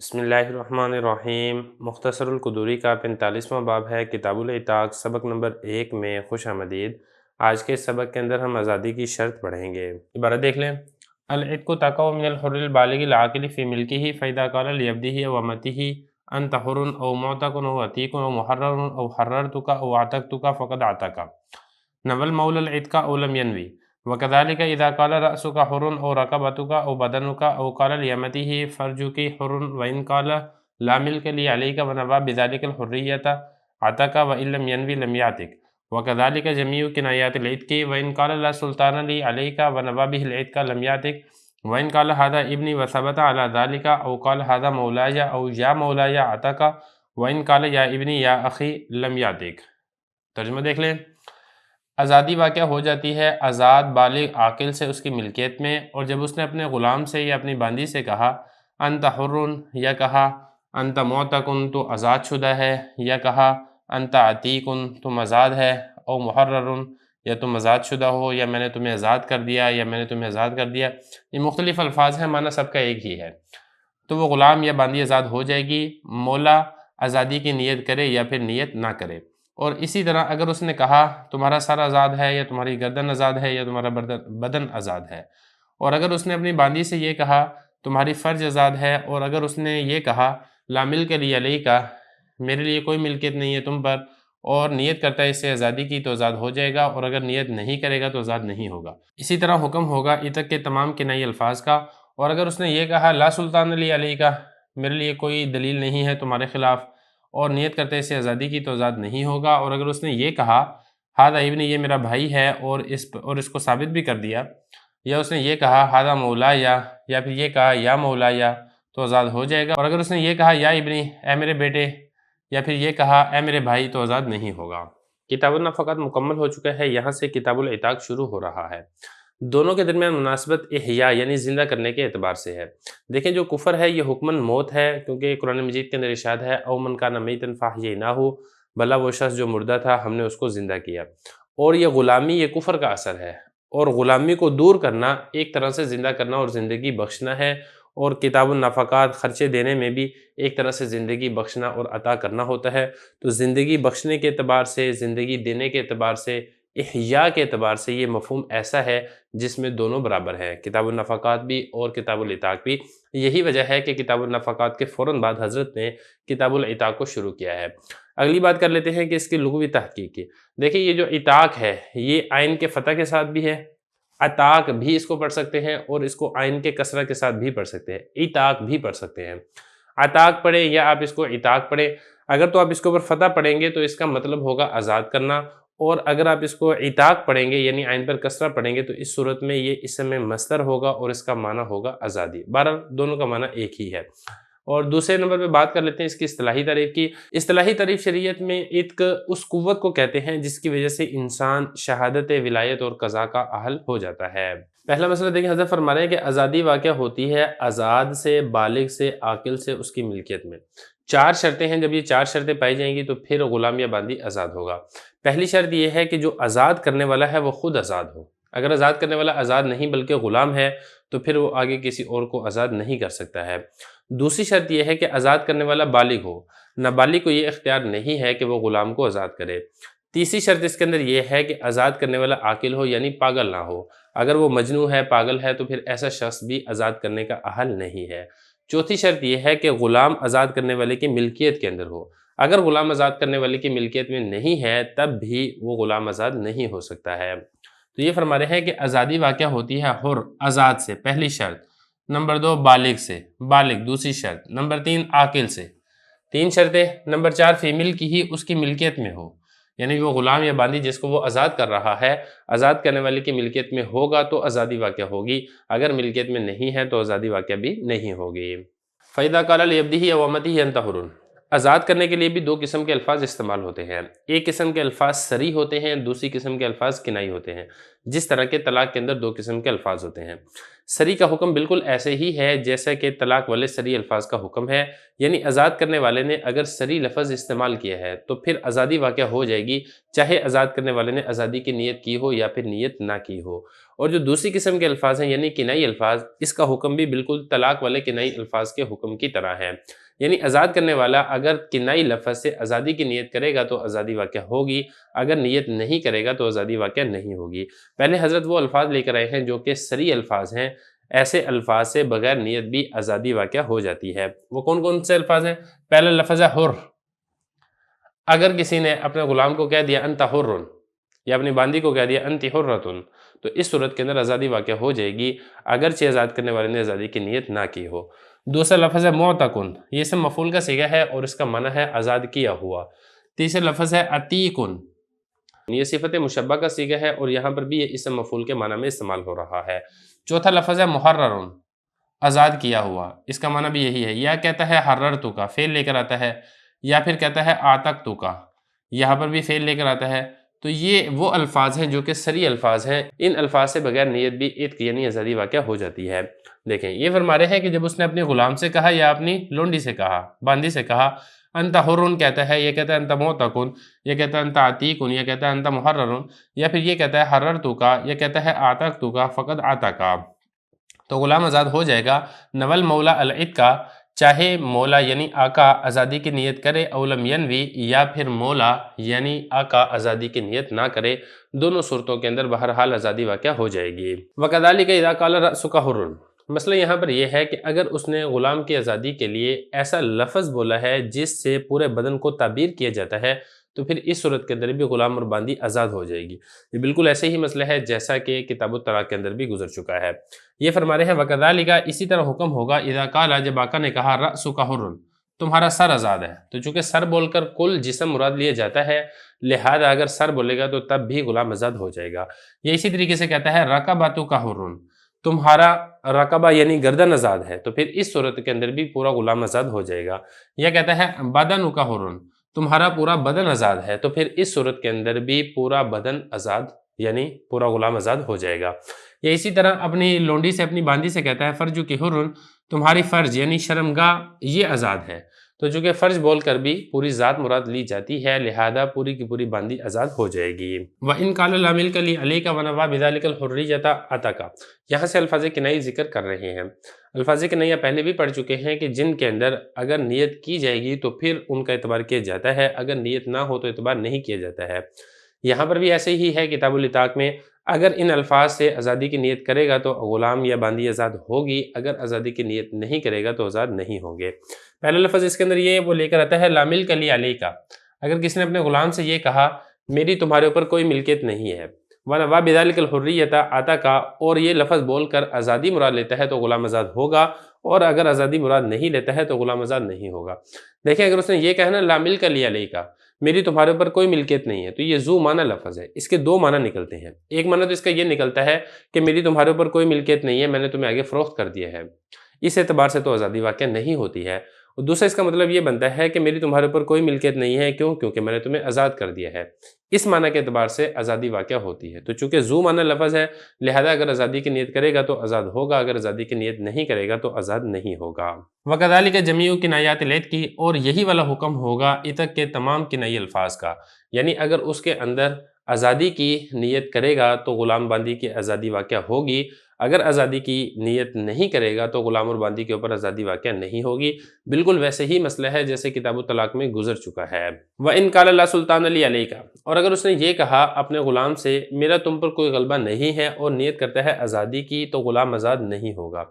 بسم اللہ الرحمن الرحیم۔ مختصر القدوری کا 45واں باب ہے کتاب العتاق، سبق نمبر 1 میں خوش آمدید۔ آج کے سبق کے اندر ہم آزادی کی شرط پڑھیں گے۔ عبارت دیکھ لیں۔ العتق تقع من الحر البالغ العاقل فی ملکہ فاذا قال لعبدہ و امتہ انت حر او معتق او عتیق او محرر او حررتک او اعتقتک فقد اعتق نوى المولى العتق او لم ينوي وكذلك إذا قال رأسك حر أو رقبتك أو بدنك أو قال ليمته فرجك حر وإن قال لا ملك لي عليك ونوى بذلك الحرية عتق وإن لم ينوي لم يعتق وكذلك جميع كنايات العتق وإن قال لا سلطان لي عليك ونوى به العتق لم يعتق وإن قال هذا ابني وثبت على ذلك أو قال هذا مولاي أو يا مولاي عتق وإن قال يا ابني يا أخي لم يعتق۔ ترجمہ دیکھ لیں۔ آزادی واقع ہو جاتی ہے آزاد بالغ عاقل سے اس کی ملکیت میں، اور جب اس نے اپنے غلام سے یا اپنی باندی سے کہا انت حر، یا کہا انت معتقن تو آزاد شدہ ہے، یا کہا انت عتیقن تم آزاد ہے، او محرر یا تم آزاد شدہ ہو، یا میں نے تمہیں آزاد کر دیا، یا میں نے تمہیں آزاد کر دیا، یہ مختلف الفاظ ہیں، معنی سب کا ایک ہی ہے۔ تو وہ غلام یا باندی آزاد ہو جائے گی، مولا آزادی کی نیت کرے یا پھر نیت نہ کرے۔ اور اسی طرح اگر اس نے کہا تمہارا سر آزاد ہے، یا تمہاری گردن آزاد ہے، یا تمہارا بدن آزاد ہے، اور اگر اس نے اپنی باندی سے یہ کہا تمہاری فرج آزاد ہے، اور اگر اس نے یہ کہا لا ملک لی علیک، میرے لیے کوئی ملکیت نہیں ہے تم پر، اور نیت کرتا ہے اس سے آزادی کی، تو آزاد ہو جائے گا، اور اگر نیت نہیں کرے گا تو آزاد نہیں ہوگا۔ اسی طرح حکم ہوگا عتق کے تمام کنائی الفاظ کا، اور اگر اس نے یہ کہا لا سلطان لی علیک، میرے لیے کوئی دلیل نہیں ہے تمہارے خلاف، اور نیت کرتے اس سے آزادی کی، تو آزاد نہیں ہوگا۔ اور اگر اس نے یہ کہا ہادہ ابنی، یہ میرا بھائی ہے، اور اس کو ثابت بھی کر دیا، یا اس نے یہ کہا ہادہ مولا، یا پھر یہ کہا یا مولا، تو آزاد ہو جائے گا۔ اور اگر اس نے یہ کہا یا ابنی، اے میرے بیٹے، یا پھر یہ کہا اے میرے بھائی، تو آزاد نہیں ہوگا۔ کتاب النفقات مکمل ہو چکا ہے، یہاں سے کتاب العتاق شروع ہو رہا ہے۔ دونوں کے درمیان مناسبت احیاء یعنی زندہ کرنے کے اعتبار سے ہے۔ دیکھیں جو کفر ہے یہ حکماً موت ہے، کیونکہ قرآن مجید کے اندر ارشاد ہے او من کان میتا فاحییناہ، بھلا وہ شخص جو مردہ تھا ہم نے اس کو زندہ کیا۔ اور یہ غلامی یہ کفر کا اثر ہے، اور غلامی کو دور کرنا ایک طرح سے زندہ کرنا اور زندگی بخشنا ہے، اور کتاب النفقات خرچے دینے میں بھی ایک طرح سے زندگی بخشنا اور عطا کرنا ہوتا ہے۔ تو زندگی بخشنے کے اعتبار سے، زندگی دینے کے اعتبار سے، احیاء کے اعتبار سے یہ مفہوم ایسا ہے جس میں دونوں برابر ہیں، کتاب النفقات بھی اور کتاب العتاق بھی۔ یہی وجہ ہے کہ کتاب النفقات کے فوراً بعد حضرت نے کتاب العتاق کو شروع کیا ہے۔ اگلی بات کر لیتے ہیں کہ اس کی لغوی تحقیق کی۔ دیکھیں یہ جو عتاق ہے یہ عین کے فتح کے ساتھ بھی ہے، عتاق بھی اس کو پڑھ سکتے ہیں، اور اس کو عین کے کسرہ کے ساتھ بھی پڑھ سکتے ہیں، عتاق بھی پڑھ سکتے ہیں۔ عتاق پڑھیں یا آپ اس کو عتاق پڑھیں، اگر تو آپ اس کے اوپر فتح پڑھیں گے تو اس کا مطلب ہوگا آزاد کرنا، اور اگر آپ اس کو عتاق پڑھیں گے یعنی عین پر کسرہ پڑھیں گے تو اس صورت میں یہ اسم مصدر ہوگا اور اس کا معنی ہوگا آزادی۔ بہرحال دونوں کا معنی ایک ہی ہے۔ اور دوسرے نمبر پہ بات کر لیتے ہیں اس کی اصطلاحی تعریف کی۔ اصطلاحی تعریف شریعت میں عتق اس قوت کو کہتے ہیں جس کی وجہ سے انسان شہادت ولایت اور قضاء کا اہل ہو جاتا ہے۔ پہلا مسئلہ دیکھیں، حضرت فرما رہے ہیں کہ آزادی واقع ہوتی ہے آزاد سے، بالغ سے، عاقل سے اس کی ملکیت میں۔ 4 شرطیں ہیں، جب یہ 4 شرطیں پائی جائیں گی تو پھر غلام یا باندی آزاد ہوگا۔ پہلی شرط یہ ہے کہ جو آزاد کرنے والا ہے وہ خود آزاد ہو۔ اگر آزاد کرنے والا آزاد نہیں بلکہ غلام ہے تو پھر وہ آگے کسی اور کو آزاد نہیں کر سکتا ہے۔ دوسری شرط یہ ہے کہ آزاد کرنے والا بالغ ہو، نابالغ کو یہ اختیار نہیں ہے کہ وہ غلام کو آزاد کرے۔ تیسری شرط اس کے اندر یہ ہے کہ آزاد کرنے والا عاقل ہو یعنی پاگل نہ ہو، اگر وہ مجنون ہے، پاگل ہے تو پھر ایسا شخص بھی آزاد کرنے کا اہل نہیں ہے۔ چوتھی شرط یہ ہے کہ غلام آزاد کرنے والے کی ملکیت کے اندر ہو، اگر غلام آزاد کرنے والے کی ملکیت میں نہیں ہے تب بھی وہ غلام آزاد نہیں ہو سکتا ہے۔ تو یہ فرما رہے ہیں کہ آزادی واقع ہوتی ہے حر آزاد سے، پہلی شرط۔ نمبر 2 بالغ سے، بالغ دوسری شرط۔ نمبر 3 عاقل سے، 3 شرطیں۔ نمبر 4 فیمیل کی ہی اس کی ملکیت میں ہو، یعنی وہ غلام یا باندی جس کو وہ آزاد کر رہا ہے آزاد کرنے والے کی ملکیت میں ہوگا تو آزادی واقع ہوگی، اگر ملکیت میں نہیں ہے تو آزادی واقع بھی نہیں ہوگی۔ فَإِذَا قَالَ لِعَبْدِهِ أَوْ أَمَتِهِ أَنْتَ حُرٌ، آزاد کرنے کے لیے بھی دو قسم کے الفاظ استعمال ہوتے ہیں، ایک قسم کے الفاظ صریح ہوتے ہیں، دوسری قسم کے الفاظ کنائی ہوتے ہیں، جس طرح کے طلاق کے اندر دو قسم کے الفاظ ہوتے ہیں۔ صریح کا حکم بالکل ایسے ہی ہے جیسا کہ طلاق والے صریح الفاظ کا حکم ہے، یعنی آزاد کرنے والے نے اگر صریح لفظ استعمال کیا ہے تو پھر آزادی واقع ہو جائے گی، چاہے آزاد کرنے والے نے آزادی کی نیت کی ہو یا پھر نیت نہ کی ہو۔ اور جو دوسری قسم کے الفاظ ہیں یعنی کنائی الفاظ، اس کا حکم بھی بالکل طلاق والے کنائی الفاظ کے حکم کی طرح ہے، یعنی آزاد کرنے والا اگر کنائی لفظ سے آزادی کی نیت کرے گا تو آزادی واقع ہوگی، اگر نیت نہیں کرے گا تو آزادی واقع نہیں ہوگی۔ پہلے حضرت وہ الفاظ لے کر آئے ہیں جو کہ صریح الفاظ ہیں، ایسے الفاظ سے بغیر نیت بھی آزادی واقع ہو جاتی ہے۔ وہ کون کون سے الفاظ ہیں؟ پہلا لفظ ہے حر۔ اگر کسی نے اپنے غلام کو کہہ دیا انت حر، یا اپنی باندی کو کہہ دیا انت حرۃ، تو اس صورت کے اندر آزادی واقع ہو جائے گی، اگرچہ آزاد کرنے والے نے آزادی کی نیت نہ کی ہو۔ دوسرا لفظ ہے معتقن، یہ اسم مفعول کا صیغہ ہے اور اس کا معنی ہے آزاد کیا ہوا۔ تیسرا لفظ ہے عتیقن، یہ صفت مشبہ کا صیغہ ہے اور یہاں پر بھی یہ اسم مفعول کے معنی میں استعمال ہو رہا ہے۔ چوتھا لفظ ہے محرر، آزاد کیا ہوا، اس کا معنی بھی یہی ہے، یا کہتا ہے حررتک، فعل لے کر آتا ہے، یا پھر کہتا ہے اعتقتک، یہاں پر بھی فعل لے کر آتا ہے۔ تو یہ وہ الفاظ ہیں جو کہ صریح الفاظ ہیں، ان الفاظ سے بغیر نیت بھی عتق یعنی آزادی واقع ہو جاتی ہے۔ دیکھیں یہ فرما رہے ہیں کہ جب اس نے اپنے غلام سے کہا یا اپنی لونڈی سے کہا، باندی سے کہا انت حرن کہتا ہے، یہ کہتا ہے انت معتقن، یہ کہتا ہے انت عتیقن، یہ کہتا ہے انت محرر، یا پھر یہ کہتا ہے حررتک، یہ کہتا ہے اعتقتک فقد اعتق، تو غلام آزاد ہو جائے گا۔ نول مولا العتق، چاہے مولا یعنی آقا آزادی کی نیت کرے، اولم ینوی، یا پھر مولا یعنی آقا آزادی کی نیت نہ کرے، دونوں صورتوں کے اندر بہرحال آزادی واقع ہو جائے گی۔ وَكَذَلِكَ إِذَا قَالَ رَأْسُكَ حُرٌّ، مسئلہ یہاں پر یہ ہے کہ اگر اس نے غلام کی آزادی کے لیے ایسا لفظ بولا ہے جس سے پورے بدن کو تعبیر کیا جاتا ہے، تو پھر اس صورت کے اندر بھی غلام اور باندی آزاد ہو جائے گی۔ یہ بالکل ایسے ہی مسئلہ ہے جیسا کہ کتاب الطلاق کے اندر بھی گزر چکا ہے۔ یہ فرما رہے ہیں وَكَذَلِكَ، اسی طرح حکم ہوگا اذا قال، جب آقا نے کہا رأسک حر، تمہارا سر آزاد ہے، تو چونکہ سر بول کر کل جسم مراد لیا جاتا ہے، لہذا اگر سر بولے گا تو تب بھی غلام آزاد ہو جائے گا۔ یہ اسی طریقے سے کہتا ہے رقبتک حر، تمہارا رقبہ یعنی گردن آزاد ہے، تو پھر اس صورت کے اندر بھی پورا غلام آزاد ہو جائے گا۔ یا کہتا ہے بدنک حر، تمہارا پورا بدن آزاد ہے، تو پھر اس صورت کے اندر بھی پورا بدن آزاد یعنی پورا غلام آزاد ہو جائے گا۔ یا اسی طرح اپنی لونڈی سے اپنی باندی سے کہتا ہے فرجک حر، تمہاری فرج یعنی شرمگاہ یہ آزاد ہے، تو چونکہ فرج بول کر بھی پوری ذات مراد لی جاتی ہے، لہذا پوری کی پوری باندی آزاد ہو جائے گی۔ وَإِن قَالَ لَا مِلْكَ لِي عَلَيْكَ وَنَوَى بِذَلِكَ الْحُرِّيَّةَ عَتَقَ، یہاں سے الفاظ کنائی ذکر کر رہے ہیں۔ الفاظ کنائیہ پہلے بھی پڑھ چکے ہیں کہ جن کے اندر اگر نیت کی جائے گی تو پھر ان کا اعتبار کیا جاتا ہے، اگر نیت نہ ہو تو اعتبار نہیں کیا جاتا ہے۔ یہاں پر بھی ایسے ہی ہے کتاب العتاق میں، اگر ان الفاظ سے آزادی کی نیت کرے گا تو غلام یا باندی آزاد ہوگی، اگر آزادی کی نیت نہیں کرے گا تو آزاد نہیں ہوں گے۔ پہلا لفظ اس کے اندر یہ وہ لے کر آتا ہے لا ملک لی علیک، اگر کسی نے اپنے غلام سے یہ کہا میری تمہارے اوپر کوئی ملکیت نہیں ہے، وَنَوَى بِذَلِكَ الْحُرِّيَّةَ عَتَقَ، اور یہ لفظ بول کر آزادی مراد لیتا ہے تو غلام آزاد ہوگا، اور اگر آزادی مراد نہیں لیتا ہے تو غلام آزاد نہیں ہوگا۔ دیکھیں اگر اس نے یہ کہا نا لا ملک لی علیک، میری تمہارے اوپر کوئی ملکیت نہیں ہے، تو یہ ذو معنی لفظ ہے، اس کے دو معنی نکلتے ہیں۔ ایک معنی تو اس کا یہ نکلتا ہے کہ میری تمہارے اوپر کوئی ملکیت نہیں ہے، میں نے تمہیں آگے فروخت کر دیا ہے، اس اعتبار سے تو آزادی واقع نہیں ہوتی ہے۔ اور دوسرا اس کا مطلب یہ بنتا ہے کہ میری تمہارے اوپر کوئی ملکیت نہیں ہے، کیوں؟ کیونکہ میں نے تمہیں آزاد کر دیا ہے، اس معنی کے اعتبار سے آزادی واقع ہوتی ہے۔ تو چونکہ ذو معنی لفظ ہے لہذا اگر آزادی کی نیت کرے گا تو آزاد ہوگا، اگر آزادی کی نیت نہیں کرے گا تو آزاد نہیں ہوگا۔ وَكَذَلِكَ جَمِيعُ كِنَايَاتِ الْعِتْقِ، اور یہی والا حکم ہوگا عتق کے تمام کنائی الفاظ کا، یعنی اگر اس کے اندر آزادی کی نیت کرے گا تو غلام باندی کی آزادی واقع ہوگی، اگر آزادی کی نیت نہیں کرے گا تو غلام اور باندی کے اوپر آزادی واقع نہیں ہوگی۔ بالکل ویسے ہی مسئلہ ہے جیسے کتاب الطلاق میں گزر چکا ہے۔ وَإِن قَالَ لَا سُلْطَانَ لِي عَلَيْكَ، اور اگر اس نے یہ کہا اپنے غلام سے میرا تم پر کوئی غلبہ نہیں ہے اور نیت کرتا ہے آزادی کی، تو غلام آزاد نہیں ہوگا۔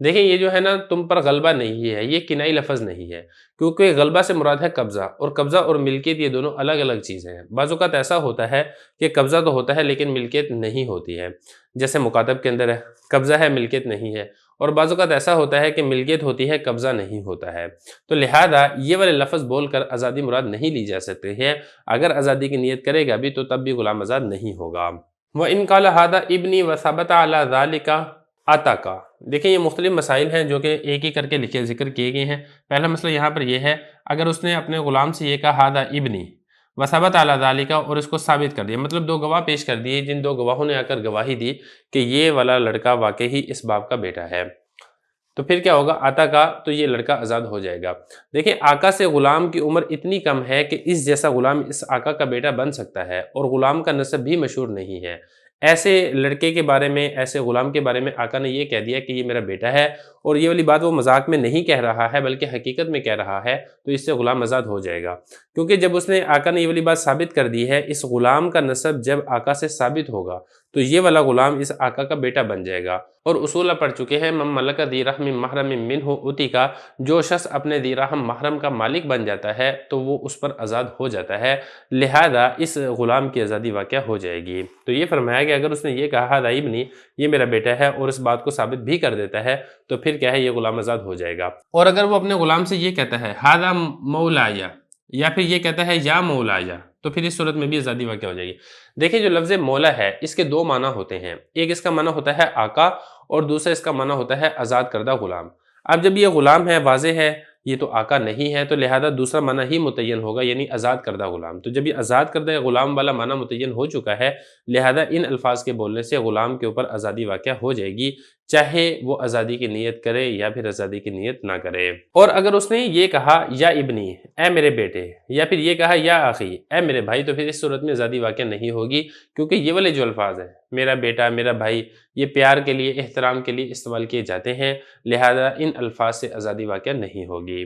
دیکھیں یہ جو ہے نا تم پر غلبہ نہیں ہے، یہ کنائی لفظ نہیں ہے، کیونکہ غلبہ سے مراد ہے قبضہ، اور قبضہ اور ملکیت یہ دونوں الگ الگ چیزیں ہیں۔ بعض اوقات ایسا ہوتا ہے کہ قبضہ تو ہوتا ہے لیکن ملکیت نہیں ہوتی ہے، جیسے مکاتب کے اندر ہے قبضہ ہے ملکیت نہیں ہے، اور بعض اوقات ایسا ہوتا ہے کہ ملکیت ہوتی ہے قبضہ نہیں ہوتا ہے، تو لہذا یہ والے لفظ بول کر آزادی مراد نہیں لی جا سکتی ہے، اگر آزادی کی نیت کرے گا بھی تو تب بھی غلام آزاد نہیں ہوگا۔ وَإِن قَالَ هَذَا ابْنِي وَثَبَتَ عَلَى ذَلِكَ آتا کا دیکھیں یہ مختلف مسائل ہیں جو کہ ایک ہی کر کے لکھے ذکر کیے گئے ہیں۔ پہلا مسئلہ یہاں پر یہ ہے، اگر اس نے اپنے غلام سے یہ کہا ہادہ ابنی وثبت علی ذالک اور اس کو ثابت کر دیا، مطلب دو گواہ پیش کر دیے جن دو گواہوں نے آ کر گواہی دی کہ یہ والا لڑکا واقعی اس باپ کا بیٹا ہے، تو پھر کیا ہوگا؟ آتا کا تو یہ لڑکا آزاد ہو جائے گا۔ دیکھیں آقا سے غلام کی عمر اتنی کم ہے کہ اس جیسا غلام اس آقا کا بیٹا بن سکتا ہے، اور غلام کا نسب بھی مشہور نہیں ہے۔ ایسے لڑکے کے بارے میں، ایسے غلام کے بارے میں آقا نے یہ کہہ دیا کہ یہ میرا بیٹا ہے، اور یہ والی بات وہ مذاق میں نہیں کہہ رہا ہے بلکہ حقیقت میں کہہ رہا ہے، تو اس سے غلام آزاد ہو جائے گا، کیونکہ جب اس نے آقا نے یہ والی بات ثابت کر دی ہے، اس غلام کا نسب جب آقا سے ثابت ہوگا تو یہ والا غلام اس آقا کا بیٹا بن جائے گا۔ اور اصولہ پڑھ چکے ہیں، من ملک ذی رحم محرم منہ اوتی کا، جو شخص اپنے ذی رحم محرم کا مالک بن جاتا ہے تو وہ اس پر آزاد ہو جاتا ہے، لہذا اس غلام کی آزادی واقع ہو جائے گی۔ تو یہ فرمایا کہ اگر اس نے یہ کہا ہذا ابنی، یہ میرا بیٹا ہے، اور اس بات کو ثابت بھی کر دیتا ہے تو پھر کیا ہے؟ یہ غلام آزاد ہو جائے گا۔ اور اگر وہ اپنے غلام سے یہ کہتا ہے ہذا مولایا، یا پھر یہ کہتا ہے یا مولایا، تو پھر اس صورت میں بھی آزادی واقع ہو جائے گی۔ دیکھیں جو لفظ مولا ہے اس کے دو معنی ہوتے ہیں، ایک اس کا معنی ہوتا ہے آقا، اور دوسرا اس کا معنی ہوتا ہے آزاد کردہ غلام۔ اب جب یہ غلام ہے، واضح ہے یہ تو آقا نہیں ہے، تو لہذا دوسرا معنی ہی متعین ہوگا، یعنی آزاد کردہ غلام۔ تو جب یہ آزاد کردہ غلام والا معنی متعین ہو چکا ہے، لہذا ان الفاظ کے بولنے سے غلام کے اوپر آزادی واقع ہو جائے گی، چاہے وہ آزادی کی نیت کرے یا پھر آزادی کی نیت نہ کرے۔ اور اگر اس نے یہ کہا یا ابنی، اے میرے بیٹے، یا پھر یہ کہا یا آخی، اے میرے بھائی، تو پھر اس صورت میں آزادی واقع نہیں ہوگی، کیونکہ یہ والے جو الفاظ ہیں میرا بیٹا، میرا بھائی، یہ پیار کے لیے، احترام کے لیے استعمال کیے جاتے ہیں، لہذا ان الفاظ سے آزادی واقع نہیں ہوگی۔